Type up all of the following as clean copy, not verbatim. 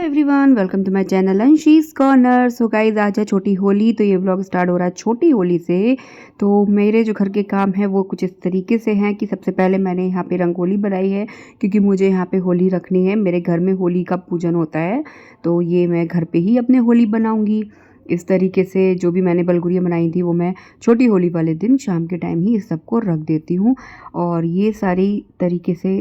Everyone, welcome to my channel Anshi's corner. So guys, आज है छोटी होली, तो ये व्लॉग स्टार्ट हो रहा है छोटी होली से। तो मेरे जो घर के काम है वो कुछ इस तरीके से हैं कि सबसे पहले मैंने यहाँ पे रंगोली बनाई है, क्योंकि मुझे यहाँ पे होली रखनी है। मेरे घर में होली का पूजन होता है, तो ये मैं घर पे ही अपने होली बनाऊँगी। इस तरीके से जो भी मैंने बलगुड़ियाँ बनाई थी वो मैं छोटी होली वाले दिन शाम के टाइम ही इस सबको रख देती हूँ, और ये सारी तरीके से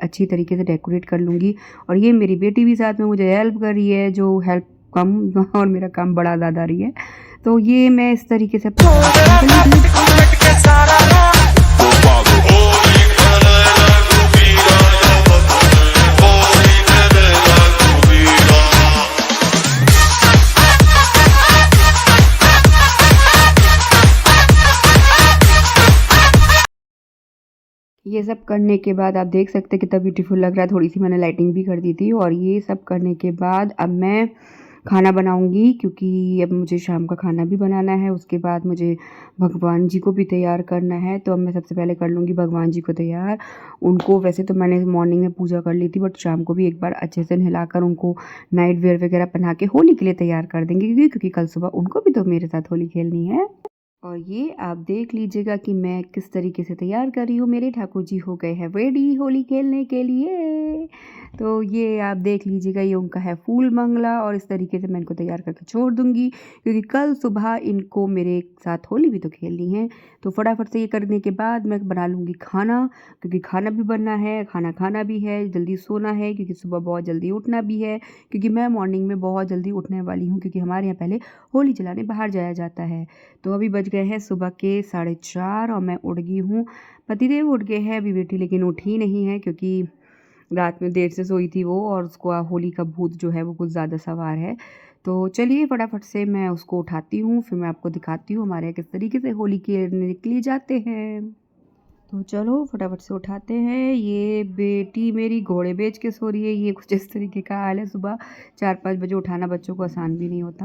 अच्छी तरीके से डेकोरेट कर लूँगी। और ये मेरी बेटी भी साथ में मुझे हेल्प कर रही है, जो हेल्प कम और मेरा काम बड़ा ज़्यादा रही है। तो ये मैं इस तरीके से ये सब करने के बाद आप देख सकते हैं कितना ब्यूटीफुल लग रहा है। थोड़ी सी मैंने लाइटिंग भी कर दी थी। और ये सब करने के बाद अब मैं खाना बनाऊंगी, क्योंकि अब मुझे शाम का खाना भी बनाना है। उसके बाद मुझे भगवान जी को भी तैयार करना है, तो अब मैं सबसे पहले कर लूँगी भगवान जी को तैयार। उनको वैसे तो मैंने मॉर्निंग में पूजा कर ली थी, बट शाम को भी एक बार अच्छे से नहलाकर उनको नाइट वेयर वगैरह पहना के होली के लिए तैयार कर देंगे, क्योंकि कल सुबह उनको भी तो मेरे साथ होली खेलनी है। और ये आप देख लीजिएगा कि मैं किस तरीके से तैयार कर रही हूँ। मेरे ठाकुर जी हो गए हैं रेडी होली खेलने के लिए। तो ये आप देख लीजिएगा, ये उनका है फूल मंगला, और इस तरीके से मैं इनको तैयार करके छोड़ दूँगी, क्योंकि कल सुबह इनको मेरे साथ होली भी तो खेलनी है। तो फटाफट से ये करने के बाद मैं बना लूँगी खाना, क्योंकि खाना भी बनना है, खाना खाना भी है, जल्दी सोना है, क्योंकि सुबह बहुत जल्दी उठना भी है, क्योंकि मैं मॉर्निंग में बहुत जल्दी उठने वाली हूँ, क्योंकि हमारे यहाँ पहले होली जलाने बाहर जाया जाता है। तो अभी बज गए हैं सुबह के 4:30 और मैं उठ गई हूँ। पतिदेव उठ गए हैं, अभी बेटी लेकिन उठी नहीं है, क्योंकि रात में देर से सोई थी वो, और उसको होली का भूत जो है वो कुछ ज़्यादा सवार है। तो चलिए फटाफट से मैं उसको उठाती हूँ, फिर मैं आपको दिखाती हूँ हमारे यहाँ किस तरीके से होली खेलने के लिए जाते हैं। तो चलो फटाफट से उठाते हैं। ये बेटी मेरी घोड़े बेच के सो रही है। ये कुछ इस तरीके का हाल है। सुबह 4-5 बजे उठाना बच्चों को आसान भी नहीं होता।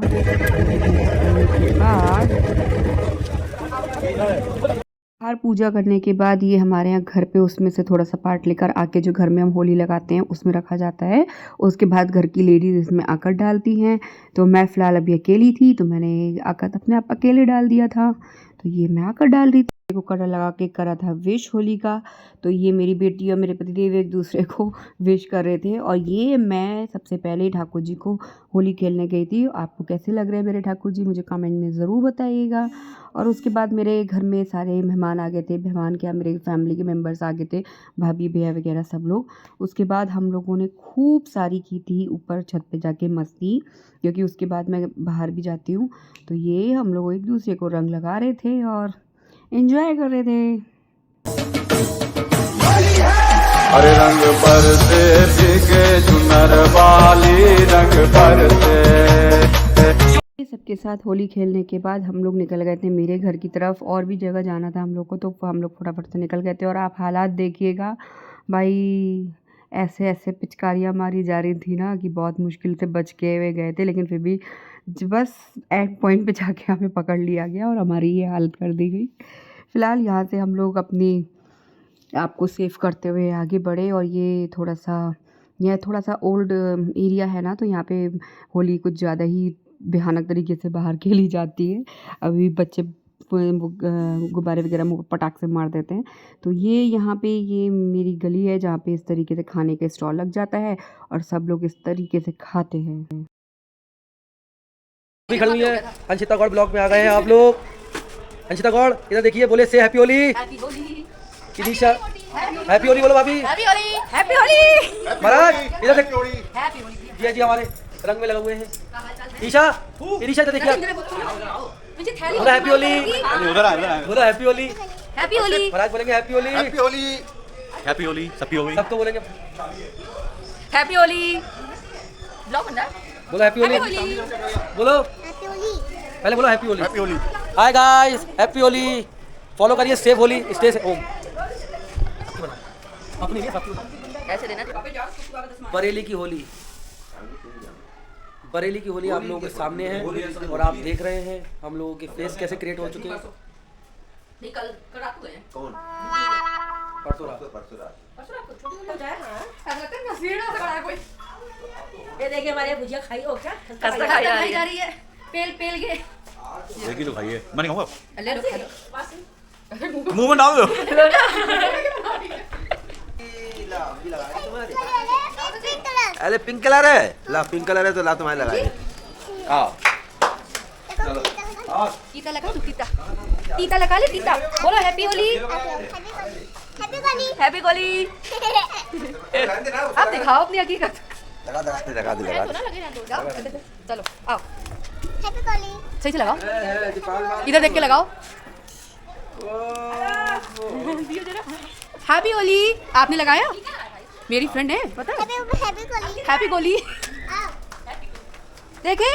हर पूजा करने के बाद ये हमारे यहाँ घर पे उसमें से थोड़ा सा पार्ट लेकर आके जो घर में हम होली लगाते हैं उसमें रखा जाता है। उसके बाद घर की लेडीज़ इसमें आकर डालती हैं। तो मैं फ़िलहाल अभी अकेली थी, तो मैंने आकर अपने आप अकेले डाल दिया था। तो ये मैं आकर डाल रही थी, को कड़ा लगा के करा था विश होली का। तो ये मेरी बेटी और मेरे पतिदेव एक दूसरे को विश कर रहे थे। और ये मैं सबसे पहले ठाकुर जी को होली खेलने गई थी। आपको कैसे लग रहे हैं मेरे ठाकुर जी, मुझे कमेंट में ज़रूर बताइएगा। और उसके बाद मेरे घर में सारे मेहमान आ गए थे। मेहमान क्या, मेरे फैमिली के मेम्बर्स आ गए थे, भाभी भैया वगैरह सब लोग। उसके बाद हम लोगों ने खूब सारी की थी ऊपर छत पे जाके मस्ती, क्योंकि उसके बाद मैं बाहर भी जाती हूँ। तो ये हम लोग एक दूसरे को रंग लगा रहे थे और एंजॉय कर रहे थे। अरे रंग बरसे भीगे चुनर वाली रंग बरसे। सबके साथ होली खेलने के बाद हम लोग निकल गए थे मेरे घर की तरफ। और भी जगह जाना था हम लोग को, तो हम लोग फटाफट से निकल गए थे। और आप हालात देखिएगा भाई, ऐसे ऐसे पिचकारियाँ मारी जा रही थी ना कि बहुत मुश्किल से बच के हुए गए थे, लेकिन फिर भी बस एक पॉइंट पे जाके हमें पकड़ लिया गया और हमारी ये हालत कर दी गई। फ़िलहाल यहाँ से हम लोग अपनी आपको सेफ करते हुए आगे बढ़े। और ये थोड़ा सा ओल्ड एरिया है ना, तो यहाँ पे होली कुछ ज़्यादा ही भयानक तरीके से बाहर खेली जाती है। अभी बच्चे गुब्बारे वगैरह पटाख से मार देते हैं। तो ये यहाँ पे ये मेरी गली है, जहाँ पे इस तरीके से खाने के स्टॉल लग जाता है और सब लोग इस तरीके से खाते हैं। खड़ी है अंशिता गौड़ ब्लॉग में आ गए हैं आप लोग। अंशिता गौड़ इधर देखिए, बोले से हैप्पी होली। इनिशा हैप्पी होली बोलो भाभी। Happy Holi, happy Holi. महाराज इधर देखिए, हैप्पी होली। जी हमारे रंग में लगे हुए हैं। ईशा इनिशा इधर देखिए, बोलो हैप्पी होली। बोलो हैप्पी होली, हैप्पी होली। महाराज बोलेंगे happy Holi, happy Holi, happy Holi. सबकी होली, सबको बोलेंगे हैप्पी होली। ब्लॉग बन रहा है। बोलो हैप्पी होली, बोलो पहले बोलो happy Holi. Happy Holi. Hi guys, happy Holi. Follow करिए सेफ होली, स्टे सेफ। ओम अपनी कैसे देना। बरेली की होली, बरेली की होली आप लोगों के सामने है और आप देख रहे हैं हम लोगों के फेस कैसे क्रिएट हो चुके हैं। कल रात को गए कौन? परसों रात को छुट्टी हो जाए। हां ऐसा लगता है नसीब से बड़ा है कोई। ये देखिए हमारे भुजिया खाई हो क्या? खस्ता खाई जा रही है। पेल के देखी तो खाइए, मैं नहीं खाऊंगा। ले लो खा लो, मुंह में डाल दो। अरे पिंक कलर है, ला पिंक कलर है तो ला तुम्हारे लगा दे। आओ टीता लगा, टीता टीता लगा ले, टीता बोलो हैप्पी होली, हैप्पी होली। आप दिखाओ अपनी हकीकत। लगा दे चलो आओ, सही से लगाओ, इधर देख के लगाओ। हैप्पी होली। आपने लगाया? मेरी फ्रेंड है पता है। हैप्पी होली। देखे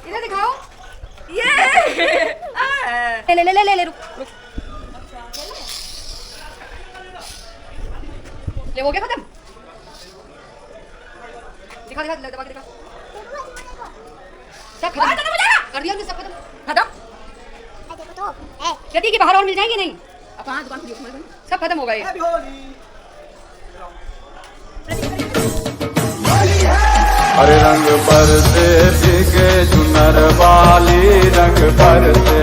इधर दिखाओ। ये ले ले ले ले ले रुक रुक। ले हो गया खत्म। दिखा दिखा दबा के दिखा। सब खत्म कर दिया, सब खत्म खत्म। गति के बाहर और मिल जाएंगे नहीं। अब कहाँ दुकान खुली, सब खत्म हो गए। अरे रंग बरसे भीगे चुनर वाली रंग बरसे।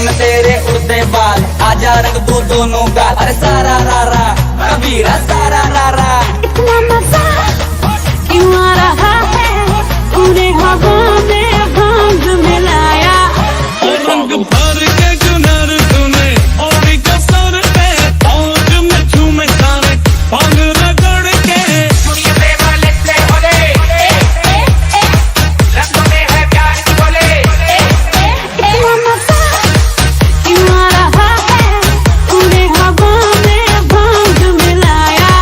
में तेरे उड़ते बाल, आजा रंग दो दोनों गाल। अरे सारा रारा कबीरा सारा रारा। इतना मजा क्यों आ रहा है, पूरे हवा में भांग मिलाया। रंग भर के चुनर तूने और कसर पे पौध में झूमे सारे भांग रगड़ के। इतना मजा क्यों आ रहा है, पूरे हवा में भांग मिलाया।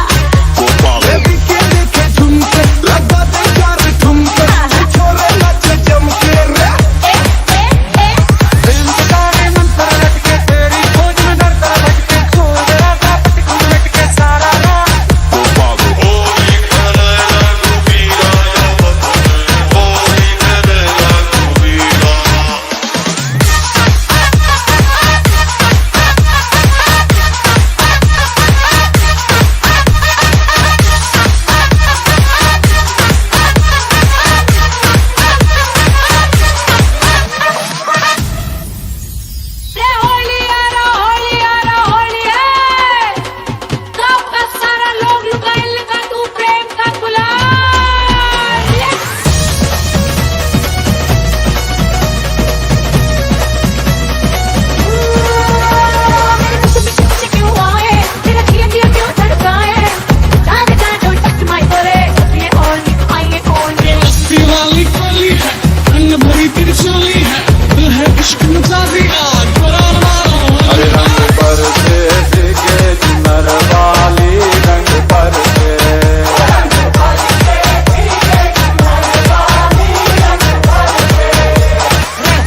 दिवाली कली है, रंग भरी तिरछोली है, दिल है इश्क मचासी आज कुरान मारो। अरे रंग बरसे भीगे चुनर वाली रंग बरसे।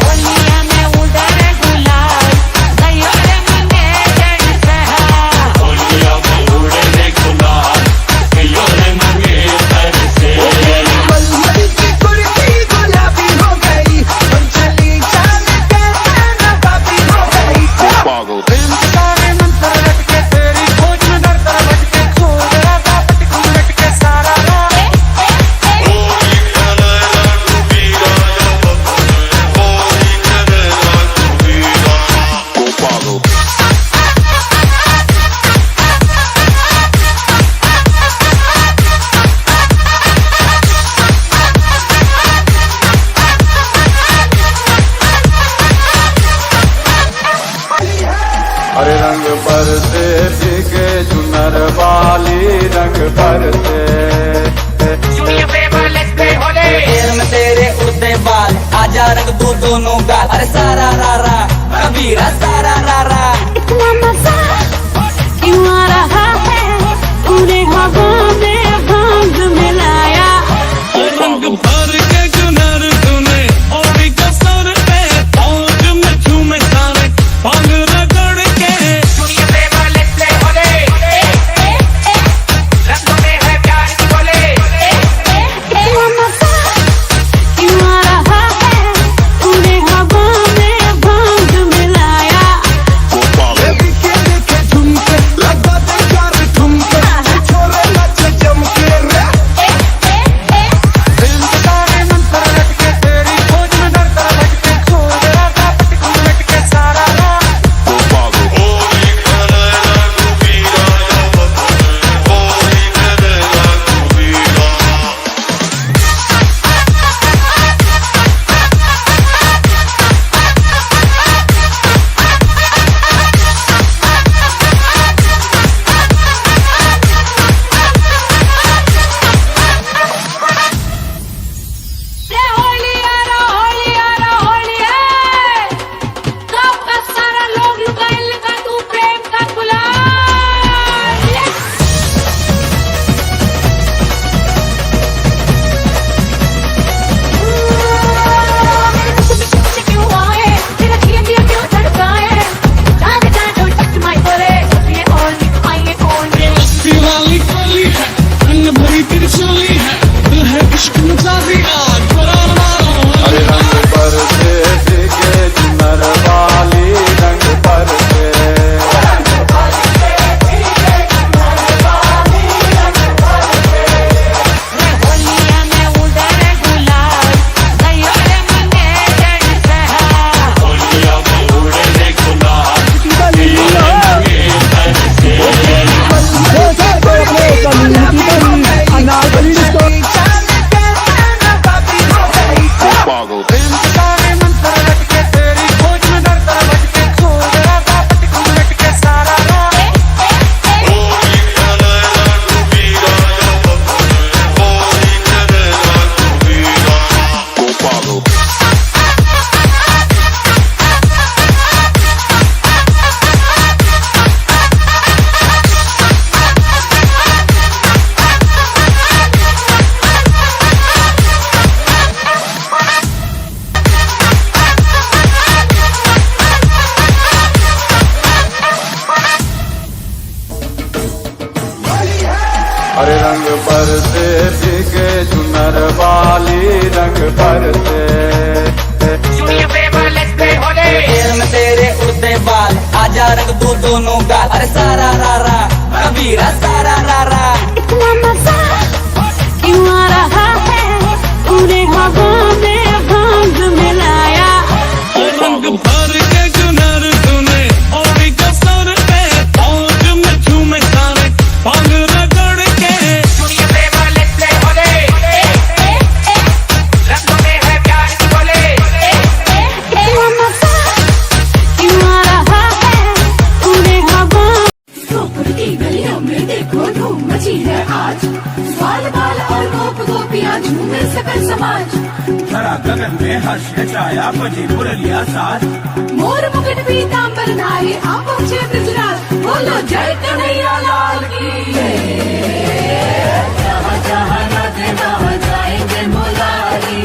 होलिया में उधर गुलाल, गयो रे मने जड़ सहा। होलिया में उड़े गुलाल, गयो रे मंगे तरसे। अरे रंग बरसे भीगे चुनर वाली रंग बरसे। में तेरे उड़ते बाल, आजा रंग दो दोनों गाल। अरे सारा रारा कबीरा सारा रारा। इतना मजा क्यों आ रहा है, पूरे हवा अरे रंग बरसे भीगे चुनर वाली रंग बरसे पैर में तेरे उड़ते बाल आजा रंग दो दोनों गाल अरे सारा रारा कबीरा सारा रारा इतना मजा क्यों आ रहा है तूने हवा में भांग मिलाया रंग भर के चुनर तूने ओढ़ी कसर पे पौध में झूमे सारे पांग रगड़ के इतना मजा क्यों आ रहा है तूने हवा की गलियों में देखो धूम मची है आज बाल बाल और गोप गोपियां झूमे सकल समाज धरा गगन में हर्ष है छाया बजी मुरलिया साथ मोर मुकुट पीतांबर नारी हम पहुंचे ब्रजराज बोलो जय कन्हैया लाल की जहाँ जहाँ राधे वहाँ जाएंगे मुरारी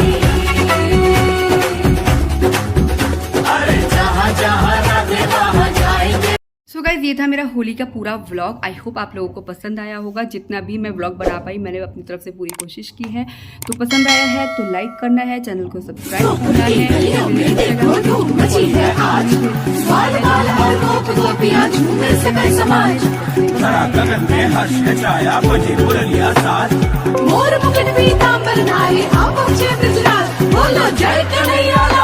अरे जहाँ जहाँ राधे वहाँ जाएंगे। सो गाइस ये था मेरा होली का पूरा व्लॉग। आई होप आप लोगों को पसंद आया होगा। जितना भी मैं व्लॉग बना पाई मैंने अपनी तरफ से पूरी कोशिश की है। तो पसंद आया है तो लाइक करना है, चैनल को सब्सक्राइब करना धरा गगन में हर्ष है छाया बजी मुरलिया साथ मोर मुकुट पीतांबर नारी हम पहुंचे ब्रजराज बोलो जय कन्हैया।